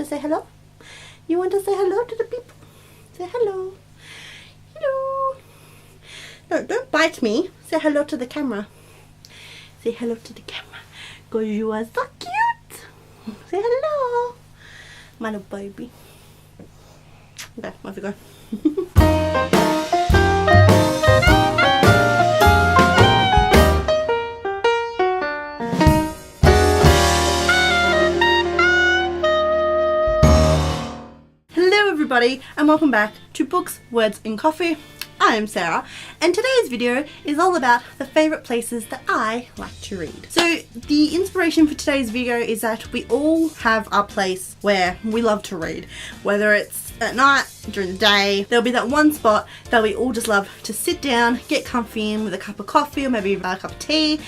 to say hello? You want to say hello to the people? Say hello. Hello. No, don't bite me. Say hello to the camera. Say hello to the camera. Because you are so cute. Say hello. My little baby. Okay, off we go. Everybody, and welcome back to Books, Words and Coffee. I am Sarah, and today's video is all about the favourite places that I like to read. So the inspiration for today's video is that we all have our place where we love to read, whether it's at night, during the day. There'll be that one spot that we all just love to sit down, get comfy in with a cup of coffee or maybe a cup of tea,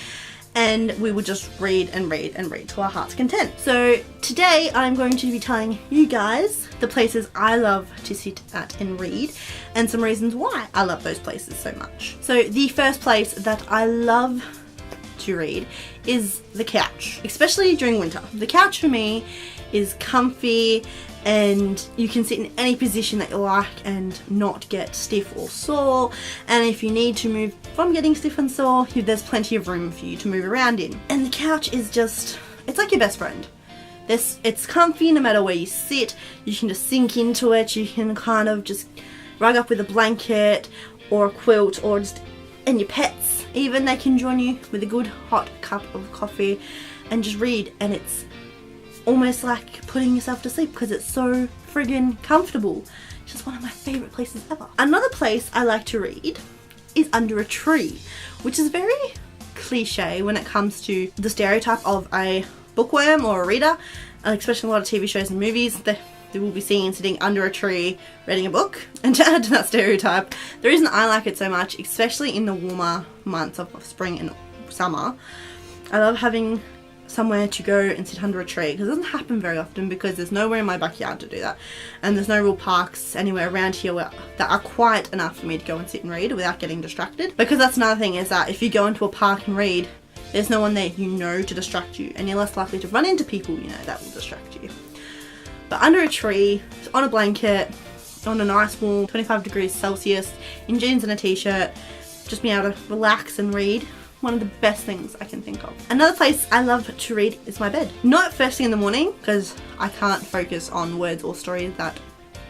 and we will just read and read and read to our heart's content. So today I'm going to be telling you guys the places I love to sit at and read and some reasons why I love those places so much. So the first place that I love to read is the couch, especially during winter. The couch for me is comfy and you can sit in any position that you like and not get stiff or sore, and if you need to move from getting stiff and sore, there's plenty of room for you to move around in. And the couch is just, it's like your best friend. It's comfy no matter where you sit. You can just sink into it. You can kind of just rug up with a blanket or a quilt, or just, and your pets even, they can join you with a good hot cup of coffee and just read, and it's almost like putting yourself to sleep because it's so friggin' comfortable. It's just one of my favourite places ever. Another place I like to read is under a tree, which is very cliche when it comes to the stereotype of a bookworm or a reader, especially a lot of TV shows and movies. They will be seen sitting under a tree reading a book. And to add to that stereotype, the reason I like it so much, especially in the warmer months of spring and summer, I love having somewhere to go and sit under a tree, because it doesn't happen very often because there's nowhere in my backyard to do that, and there's no real parks anywhere around here that are quiet enough for me to go and sit and read without getting distracted. Because that's another thing, is that if you go into a park and read, there's no one there you know to distract you, and you're less likely to run into people you know that will distract you. But under a tree, on a blanket, on a nice warm 25 degrees Celsius, in jeans and a t-shirt, just being able to relax and read, one of the best things I can think of. Another place I love to read is my bed. Not first thing in the morning, because I can't focus on words or stories that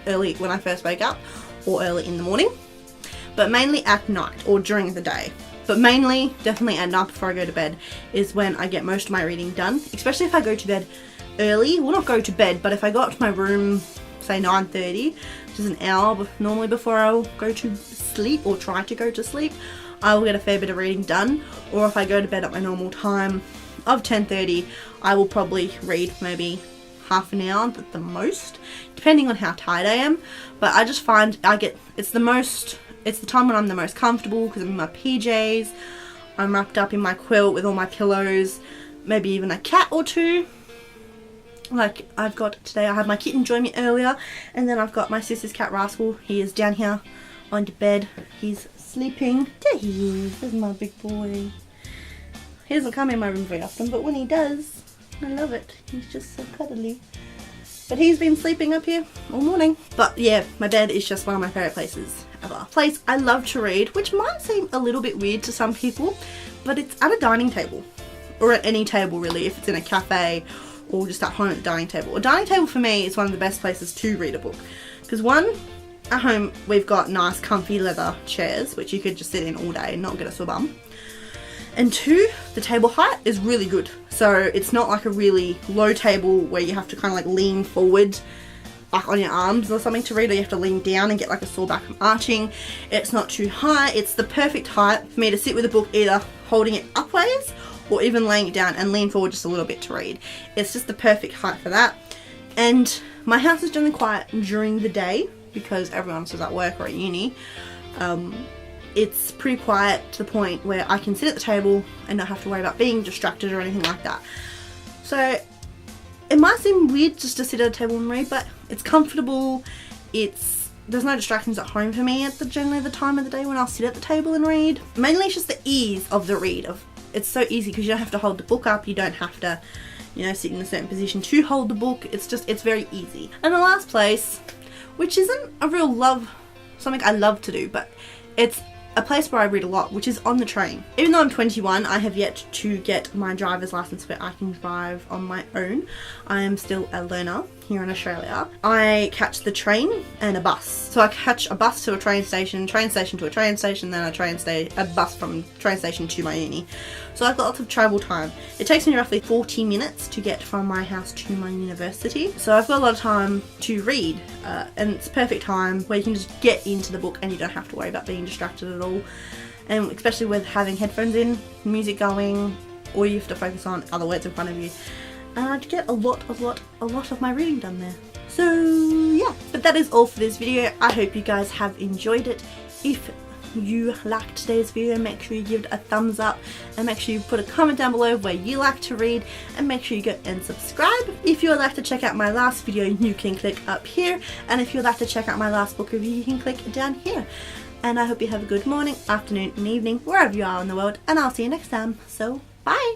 early when I first wake up or early in the morning, but mainly at night or during the day. But mainly, definitely at night before I go to bed is when I get most of my reading done, especially if I go to bed early. Well, not go to bed, but if I got to my room, say 9:30, which is an hour normally before I'll go to sleep or try to go to sleep, I will get a fair bit of reading done. Or if I go to bed at my normal time of 10:30, I will probably read maybe half an hour at the most, depending on how tired I am. But I just find it's the time when I'm the most comfortable, because I'm in my PJs, I'm wrapped up in my quilt with all my pillows, maybe even a cat or two. Like I've got today, I had my kitten join me earlier, and then I've got my sister's cat Rascal. He is down here on the bed. He's sleeping. There he is. There's my big boy. He doesn't come in my room very often, but when he does, I love it. He's just so cuddly. But he's been sleeping up here all morning. But yeah, my bed is just one of my favourite places ever. Place I love to read, which might seem a little bit weird to some people, but it's at a dining table. Or at any table really, if it's in a cafe or just at home at the dining table. A dining table for me is one of the best places to read a book. Because one, at home we've got nice comfy leather chairs which you could just sit in all day and not get a sore bum. And two, the table height is really good. So it's not like a really low table where you have to kind of like lean forward like on your arms or something to read, or you have to lean down and get like a sore back from arching. It's not too high. It's the perfect height for me to sit with a book, either holding it upways or even laying it down and lean forward just a little bit to read. It's just the perfect height for that. And my house is generally quiet during the day because everyone is at work or at uni. It's pretty quiet to the point where I can sit at the table and not have to worry about being distracted or anything like that. So it might seem weird just to sit at a table and read, but it's comfortable. There's no distractions at home for me at generally the time of the day when I'll sit at the table and read. Mainly it's just the ease of the read. It's so easy because you don't have to hold the book up, you don't have to you know, sit in a certain position to hold the book. It's very easy. And the last place, which isn't a real something I love to do, but it's a place where I read a lot, which is on the train. Even though I'm 21, I have yet to get my driver's license where I can drive on my own. I am still a learner here in Australia. I catch the train and a bus. So I catch a bus to a train station to a train station, then a bus from train station to my uni. So I've got lots of travel time. It takes me roughly 40 minutes to get from my house to my university. So I've got a lot of time to read, and it's perfect time where you can just get into the book and you don't have to worry about being distracted at all. And especially with having headphones in, music going, all you have to focus on are the words in front of you. And I get a lot of my reading done there. So yeah, but that is all for this video. I hope you guys have enjoyed it. If you liked today's video, make sure you give it a thumbs up, and make sure you put a comment down below where you like to read, and make sure you go and subscribe. If you would like to check out my last video, you can click up here, and if you would like to check out my last book review, you can click down here. And I hope you have a good morning, afternoon and evening wherever you are in the world, and I'll see you next time. So bye!